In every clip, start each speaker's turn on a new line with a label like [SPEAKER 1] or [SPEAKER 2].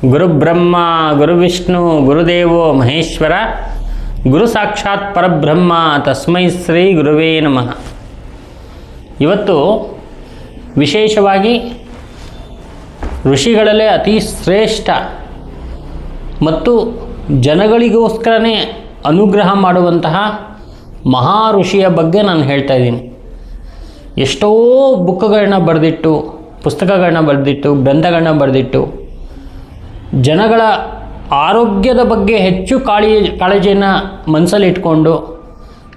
[SPEAKER 1] ಗುರುಬ್ರಹ್ಮ ಗುರುವಿಷ್ಣು ಗುರುದೇವೋ ಮಹೇಶ್ವರ ಗುರು ಸಾಕ್ಷಾತ್ ಪರಬ್ರಹ್ಮ ತಸ್ಮೈ ಶ್ರೀ ಗುರುವೇ ನಮಃ. ಇವತ್ತು ವಿಶೇಷವಾಗಿ ಋಷಿಗಳಲ್ಲೇ ಅತಿ ಶ್ರೇಷ್ಠ ಮತ್ತು ಜನಗಳಿಗೋಸ್ಕರನೇ ಅನುಗ್ರಹ ಮಾಡುವಂತಹ ಮಹಾ ಋಷಿಯ ಬಗ್ಗೆ ನಾನು ಹೇಳ್ತಾ ಇದ್ದೀನಿ. ಎಷ್ಟೋ ಬುಕ್ಗಳನ್ನ ಬರೆದಿಟ್ಟು, ಪುಸ್ತಕಗಳನ್ನ ಬರೆದಿಟ್ಟು, ಗ್ರಂಥಗಳನ್ನ ಬರೆದಿಟ್ಟು ಜನಗಳ ಆರೋಗ್ಯದ ಬಗ್ಗೆ ಹೆಚ್ಚು ಕಾಳಜಿಯನ್ನು ಮನಸ್ಸಲ್ಲಿ ಇಟ್ಕೊಂಡು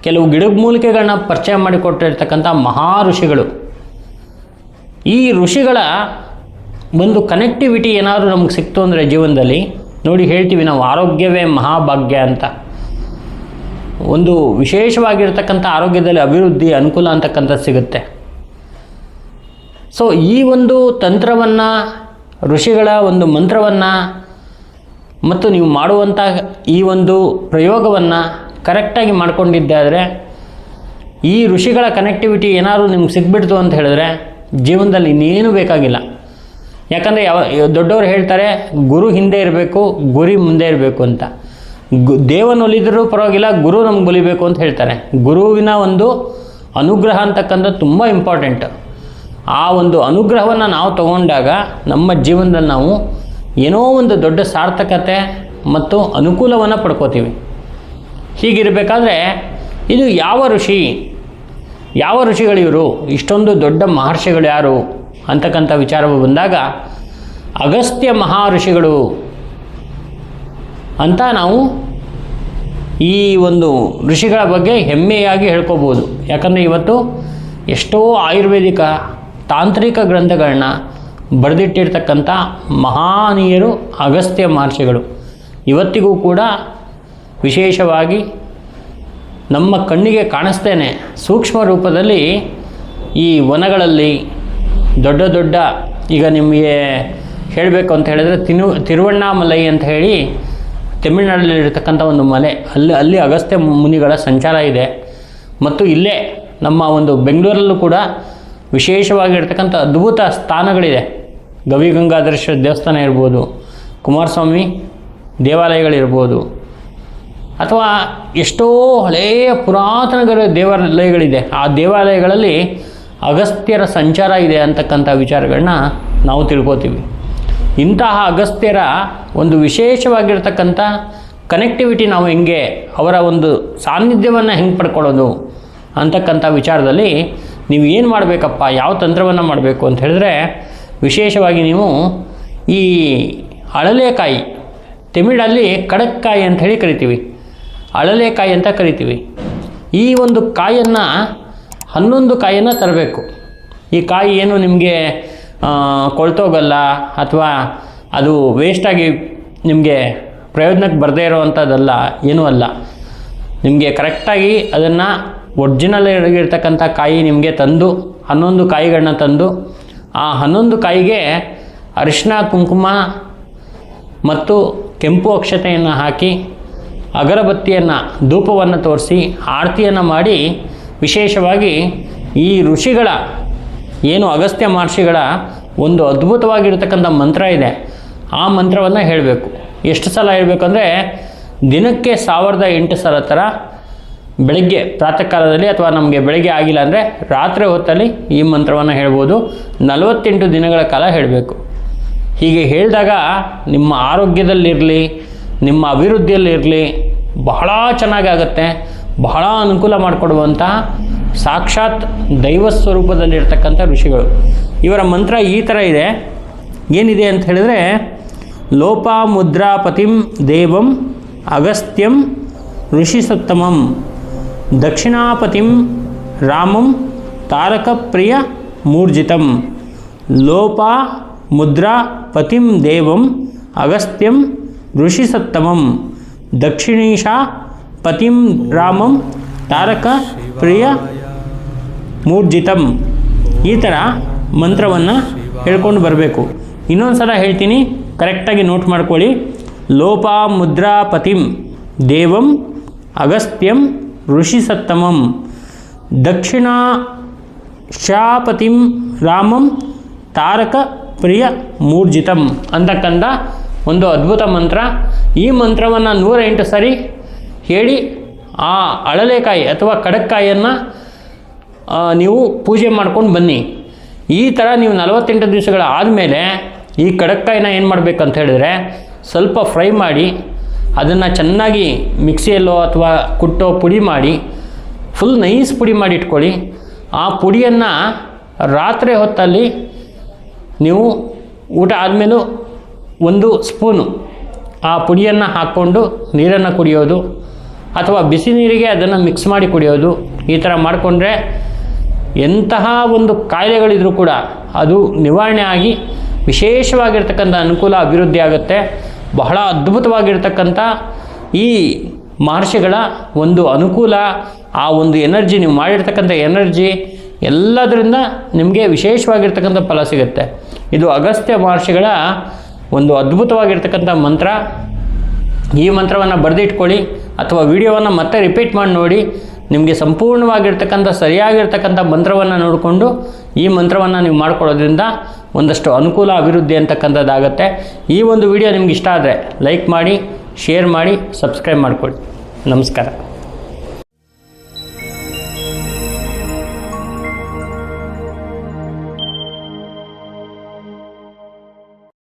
[SPEAKER 1] ಕೆಲವು ಗಿಡಮೂಲಿಕೆಗಳನ್ನ ಪರಿಚಯ ಮಾಡಿಕೊಟ್ಟಿರ್ತಕ್ಕಂಥ ಮಹಾ ಋಷಿಗಳು. ಈ ಋಷಿಗಳ ಒಂದು ಕನೆಕ್ಟಿವಿಟಿ ಏನಾದರೂ ನಮಗೆ ಸಿಕ್ತು ಅಂದರೆ ಜೀವನದಲ್ಲಿ ನೋಡಿ, ಹೇಳ್ತೀವಿ ನಾವು ಆರೋಗ್ಯವೇ ಮಹಾಭಾಗ್ಯ ಅಂತ. ಒಂದು ವಿಶೇಷವಾಗಿರ್ತಕ್ಕಂಥ ಆರೋಗ್ಯದಲ್ಲಿ ಅಭಿವೃದ್ಧಿ ಅನುಕೂಲ ಅಂತಕ್ಕಂಥದ್ದು ಸಿಗುತ್ತೆ. ಸೊ ಈ ಒಂದು ತಂತ್ರವನ್ನು, ಋಷಿಗಳ ಒಂದು ಮಂತ್ರವನ್ನು ಮತ್ತು ನೀವು ಮಾಡುವಂಥ ಈ ಒಂದು ಪ್ರಯೋಗವನ್ನು ಕರೆಕ್ಟಾಗಿ ಮಾಡ್ಕೊಂಡಿದ್ದಾದರೆ, ಈ ಋಷಿಗಳ ಕನೆಕ್ಟಿವಿಟಿ ಏನಾದರೂ ನಿಮ್ಗೆ ಸಿಗ್ಬಿಡ್ತು ಅಂತ ಹೇಳಿದ್ರೆ ಜೀವನದಲ್ಲಿ ಇನ್ನೇನು ಬೇಕಾಗಿಲ್ಲ. ಯಾಕಂದರೆ ದೊಡ್ಡವರು ಹೇಳ್ತಾರೆ, ಗುರು ಹಿಂದೆ ಇರಬೇಕು, ಗುರಿ ಮುಂದೆ ಇರಬೇಕು ಅಂತ. ದೇವನೊಲಿದರೂ ಪರವಾಗಿಲ್ಲ, ಗುರು ನಮ್ಗೆ ಒಲಿಬೇಕು ಅಂತ ಹೇಳ್ತಾರೆ. ಗುರುವಿನ ಒಂದು ಅನುಗ್ರಹ ಅಂತಕ್ಕಂಥದ್ದು ತುಂಬ ಇಂಪಾರ್ಟೆಂಟ್. ಆ ಒಂದು ಅನುಗ್ರಹವನ್ನು ನಾವು ತಗೊಂಡಾಗ ನಮ್ಮ ಜೀವನದಲ್ಲಿ ನಾವು ಏನೋ ಒಂದು ದೊಡ್ಡ ಸಾರ್ಥಕತೆ ಮತ್ತು ಅನುಕೂಲವನ್ನು ಪಡ್ಕೋತೀವಿ. ಹೀಗಿರಬೇಕಾದ್ರೆ ಇದು ಯಾವ ಋಷಿಗಳಿವರು, ಇಷ್ಟೊಂದು ದೊಡ್ಡ ಮಹರ್ಷಿಗಳು ಯಾರು ಅಂತಕ್ಕಂಥ ವಿಚಾರ ಬಂದಾಗ ಅಗಸ್ತ್ಯ ಮಹರ್ಷಿಗಳು ಅಂತ ನಾವು ಈ ಒಂದು ಋಷಿಗಳ ಬಗ್ಗೆ ಹೆಮ್ಮೆಯಾಗಿ ಹೇಳ್ಕೋಬೋದು. ಯಾಕಂದರೆ ಇವತ್ತು ಎಷ್ಟೋ ಆಯುರ್ವೇದಿಕ ತಾಂತ್ರಿಕ ಗ್ರಂಥಗಳನ್ನ ಬರೆದಿಟ್ಟಿರ್ತಕ್ಕಂಥ ಮಹಾನೀಯರು ಅಗಸ್ತ್ಯ ಮಹರ್ಷಿಗಳು. ಇವತ್ತಿಗೂ ಕೂಡ ವಿಶೇಷವಾಗಿ ನಮ್ಮ ಕಣ್ಣಿಗೆ ಕಾಣಿಸ್ತೇನೆ ಸೂಕ್ಷ್ಮ ರೂಪದಲ್ಲಿ ಈ ವನಗಳಲ್ಲಿ ದೊಡ್ಡ ದೊಡ್ಡ, ಈಗ ನಿಮಗೆ ಹೇಳಬೇಕು ಅಂತ ಹೇಳಿದ್ರೆ ತಿರುವಣ್ಣಾಮಲೈ ಅಂತ ಹೇಳಿ ತಮಿಳುನಾಡಲ್ಲಿರ್ತಕ್ಕಂಥ ಒಂದು ಮಲೆ, ಅಲ್ಲಿ ಅಗಸ್ತ್ಯ ಮುನಿಗಳ ಸಂಚಾರ ಇದೆ. ಮತ್ತು ಇಲ್ಲೇ ನಮ್ಮ ಒಂದು ಬೆಂಗಳೂರಲ್ಲೂ ಕೂಡ ವಿಶೇಷವಾಗಿರ್ತಕ್ಕಂಥ ಅದ್ಭುತ ಸ್ಥಾನಗಳಿದೆ. ಗವಿಗಂಗಾಧರೇಶ್ವರ ದೇವಸ್ಥಾನ ಇರ್ಬೋದು, ಕುಮಾರಸ್ವಾಮಿ ದೇವಾಲಯಗಳಿರ್ಬೋದು, ಅಥವಾ ಎಷ್ಟೋ ಹಳೆಯ ಪುರಾತನ ದೇವಾಲಯಗಳಿದೆ. ಆ ದೇವಾಲಯಗಳಲ್ಲಿ ಅಗಸ್ತ್ಯರ ಸಂಚಾರ ಇದೆ ಅಂತಕ್ಕಂಥ ವಿಚಾರಗಳನ್ನ ನಾವು ತಿಳ್ಕೋತೀವಿ. ಇಂತಹ ಅಗಸ್ತ್ಯರ ಒಂದು ವಿಶೇಷವಾಗಿರ್ತಕ್ಕಂಥ ಕನೆಕ್ಟಿವಿಟಿ ನಾವು ಹೆಂಗೆ, ಅವರ ಒಂದು ಸಾನ್ನಿಧ್ಯವನ್ನು ಹೆಂಗೆ ಪಡ್ಕೊಳ್ಳೋದು ಅಂತಕ್ಕಂಥ ವಿಚಾರದಲ್ಲಿ ನೀವು ಏನು ಮಾಡಬೇಕಪ್ಪ, ಯಾವ ತಂತ್ರವನ್ನು ಮಾಡಬೇಕು ಅಂತ ಹೇಳಿದ್ರೆ, ವಿಶೇಷವಾಗಿ ನೀವು ಈ ಅಳಲೆಕಾಯಿ, ತಮಿಳಲ್ಲಿ ಕಡಕ್ಕಾಯಿ ಅಂತ ಹೇಳಿ ಕರಿತೀವಿ, ಅಳಲೆಕಾಯಿ ಅಂತ ಕರಿತೀವಿ. ಈ ಒಂದು ಕಾಯನ್ನು 11 ಕಾಯಿಯನ್ನು ತರಬೇಕು. ಈ ಕಾಯಿ ಏನು ನಿಮಗೆ ಕೊಳ್ತೋಗಲ್ಲ ಅಥವಾ ಅದು ವೇಸ್ಟಾಗಿ ನಿಮಗೆ ಪ್ರಯೋಜನಕ್ಕೆ ಬರದೇ ಇರೋವಂಥದ್ದಲ್ಲ, ಏನೂ ಅಲ್ಲ. ನಿಮಗೆ ಕರೆಕ್ಟಾಗಿ ಅದನ್ನು ಒರ್ಜಿನಲ್ ಇರ್ತಕ್ಕಂಥ ಕಾಯಿ ನಿಮಗೆ ತಂದು 11 ಕಾಯಿಗಳನ್ನ ತಂದು, ಆ 11 ಕಾಯಿಗೆ ಅರಿಶಿನ ಕುಂಕುಮ ಮತ್ತು ಕೆಂಪು ಅಕ್ಷತೆಯನ್ನು ಹಾಕಿ, ಅಗರಬತ್ತಿಯನ್ನು, ಧೂಪವನ್ನು ತೋರಿಸಿ, ಆರತಿಯನ್ನು ಮಾಡಿ, ವಿಶೇಷವಾಗಿ ಈ ಋಷಿಗಳ ಏನು ಅಗಸ್ತ್ಯ ಮಹರ್ಷಿಗಳ ಒಂದು ಅದ್ಭುತವಾಗಿರ್ತಕ್ಕಂಥ ಮಂತ್ರ ಇದೆ, ಆ ಮಂತ್ರವನ್ನು ಹೇಳಬೇಕು. ಎಷ್ಟು ಸಲ ಹೇಳಬೇಕಂದ್ರೆ ದಿನಕ್ಕೆ 1008 ಸಲ ಥರ ಬೆಳಗ್ಗೆ ಪ್ರಾತಃ ಕಾಲದಲ್ಲಿ, ಅಥವಾ ನಮಗೆ ಬೆಳಗ್ಗೆ ಆಗಿಲ್ಲ ಅಂದರೆ ರಾತ್ರಿ ಹೊತ್ತಲ್ಲಿ ಈ ಮಂತ್ರವನ್ನು ಹೇಳ್ಬೋದು. 48 ದಿನಗಳ ಕಾಲ ಹೇಳಬೇಕು. ಹೀಗೆ ಹೇಳಿದಾಗ ನಿಮ್ಮ ಆರೋಗ್ಯದಲ್ಲಿರಲಿ, ನಿಮ್ಮ ಅಭಿವೃದ್ಧಿಯಲ್ಲಿರಲಿ ಬಹಳ ಚೆನ್ನಾಗಾಗತ್ತೆ. ಬಹಳ ಅನುಕೂಲ ಮಾಡಿಕೊಡುವಂಥ ಸಾಕ್ಷಾತ್ ದೈವ ಸ್ವರೂಪದಲ್ಲಿರ್ತಕ್ಕಂಥ ಋಷಿಗಳು. ಇವರ ಮಂತ್ರ ಈ ಥರ ಇದೆ. ಏನಿದೆ ಅಂತ ಹೇಳಿದರೆ, ಲೋಪಾಮುದ್ರಾಪತಿಂ ದೇವಂ ಅಗಸ್ತ್ಯಂ ಋಷಿಸತ್ತಮಂ ದಕ್ಷಿಣಾಪತಿಂ ರಾಮಂ ತಾರಕಪ್ರಿಯ ಮೂರ್ಜಿತಂ. ಲೋಪಾಮುದ್ರಾಪತಿಂ ದೇವಂ ಅಗಸ್ತ್ಯಂ ಋಷಿಸತ್ತಮಂ ದಕ್ಷಿಣೀಶಾ ಪತಿಂ ರಾಮಂ ತಾರಕ ಪ್ರಿಯ ಮೂರ್ಜಿತಂ. ಈ ಥರ ಮಂತ್ರವನ್ನು ಹೇಳ್ಕೊಂಡು ಬರಬೇಕು. ಇನ್ನೊಂದು ಸಲ ಹೇಳ್ತೀನಿ, ಕರೆಕ್ಟಾಗಿ ನೋಟ್ ಮಾಡ್ಕೊಳ್ಳಿ. ಲೋಪಾಮುದ್ರಾಪತಿಂ ದೇವಂ ಅಗಸ್ತ್ಯಂ ಋಷಿಸತ್ತಮಂ ದಕ್ಷಿಣಾಶಾಪತಿಂ ರಾಮಂ ತಾರಕ ಪ್ರಿಯ ಮೂರ್ಜಿತಂ ಅಂತಕ್ಕಂಥ ಒಂದು ಅದ್ಭುತ ಮಂತ್ರ. ಈ ಮಂತ್ರವನ್ನು 108 ಸಾರಿ ಹೇಳಿ ಆ ಅಳಲೆಕಾಯಿ ಅಥವಾ ಕಡಕ್ಕಾಯಿಯನ್ನು ನೀವು ಪೂಜೆ ಮಾಡ್ಕೊಂಡು ಬನ್ನಿ. ಈ ಥರ ನೀವು 48 ದಿವಸಗಳ ಆದಮೇಲೆ ಈ ಕಡಕ್ಕಾಯಿನ ಏನು ಮಾಡಬೇಕಂತ ಹೇಳಿದ್ರೆ ಸ್ವಲ್ಪ ಫ್ರೈ ಮಾಡಿ ಅದನ್ನು ಚೆನ್ನಾಗಿ ಮಿಕ್ಸಿಯಲ್ಲೋ ಅಥವಾ ಕುಟ್ಟೋ ಪುಡಿ ಮಾಡಿ ಫುಲ್ ನೈಸ್ ಪುಡಿ ಮಾಡಿ ಇಟ್ಕೊಳ್ಳಿ. ಆ ಪುಡಿಯನ್ನು ರಾತ್ರಿ ಹೊತ್ತಲ್ಲಿ ನೀವು ಊಟ ಆದಮೇಲೂ 1 ಸ್ಪೂನು ಆ ಪುಡಿಯನ್ನು ಹಾಕ್ಕೊಂಡು ನೀರನ್ನು ಕುಡಿಯೋದು ಅಥವಾ ಬಿಸಿ ನೀರಿಗೆ ಅದನ್ನು ಮಿಕ್ಸ್ ಮಾಡಿ ಕುಡಿಯೋದು. ಈ ಥರ ಮಾಡಿಕೊಂಡ್ರೆ ಎಂತಹ ಒಂದು ಕಾಯಿಲೆಗಳಿದ್ರೂ ಕೂಡ ಅದು ನಿವಾರಣೆ ಆಗಿ ವಿಶೇಷವಾಗಿರ್ತಕ್ಕಂಥ ಅನುಕೂಲ ಅಭಿವೃದ್ಧಿ ಆಗುತ್ತೆ. ಬಹಳ ಅದ್ಭುತವಾಗಿರ್ತಕ್ಕಂಥ ಈ ಮಹರ್ಷಿಗಳ ಒಂದು ಅನುಕೂಲ, ಆ ಒಂದು ಎನರ್ಜಿ, ನೀವು ಮಾಡಿರ್ತಕ್ಕಂಥ ಎನರ್ಜಿ ಎಲ್ಲದರಿಂದ ನಿಮಗೆ ವಿಶೇಷವಾಗಿರ್ತಕ್ಕಂಥ ಫಲ ಸಿಗುತ್ತೆ. ಇದು ಅಗಸ್ತ್ಯ ಮಹರ್ಷಿಗಳ ಒಂದು ಅದ್ಭುತವಾಗಿರ್ತಕ್ಕಂಥ ಮಂತ್ರ. ಈ ಮಂತ್ರವನ್ನು ಬರೆದಿಟ್ಕೊಳ್ಳಿ ಅಥವಾ ವಿಡಿಯೋವನ್ನು ಮತ್ತೆ ರಿಪೀಟ್ ಮಾಡಿ ನೋಡಿ. ನಿಮಗೆ ಸಂಪೂರ್ಣವಾಗಿರ್ತಕ್ಕಂಥ ಸರಿಯಾಗಿರ್ತಕ್ಕಂಥ ಮಂತ್ರವನ್ನು ನೋಡಿಕೊಂಡು ಈ ಮಂತ್ರವನ್ನು ನೀವು ಮಾಡ್ಕೊಳ್ಳೋದ್ರಿಂದ ಒಂದಷ್ಟು ಅನುಕೂಲ ಅಭಿವೃದ್ಧಿ ಅಂತಕ್ಕಂಥದ್ದಾಗುತ್ತೆ. ಈ ಒಂದು ವಿಡಿಯೋ ನಿಮ್ಗೆ ಇಷ್ಟ ಆದರೆ ಲೈಕ್ ಮಾಡಿ, ಶೇರ್ ಮಾಡಿ, ಸಬ್ಸ್ಕ್ರೈಬ್ ಮಾಡಿಕೊಳ್ಳಿ. ನಮಸ್ಕಾರ.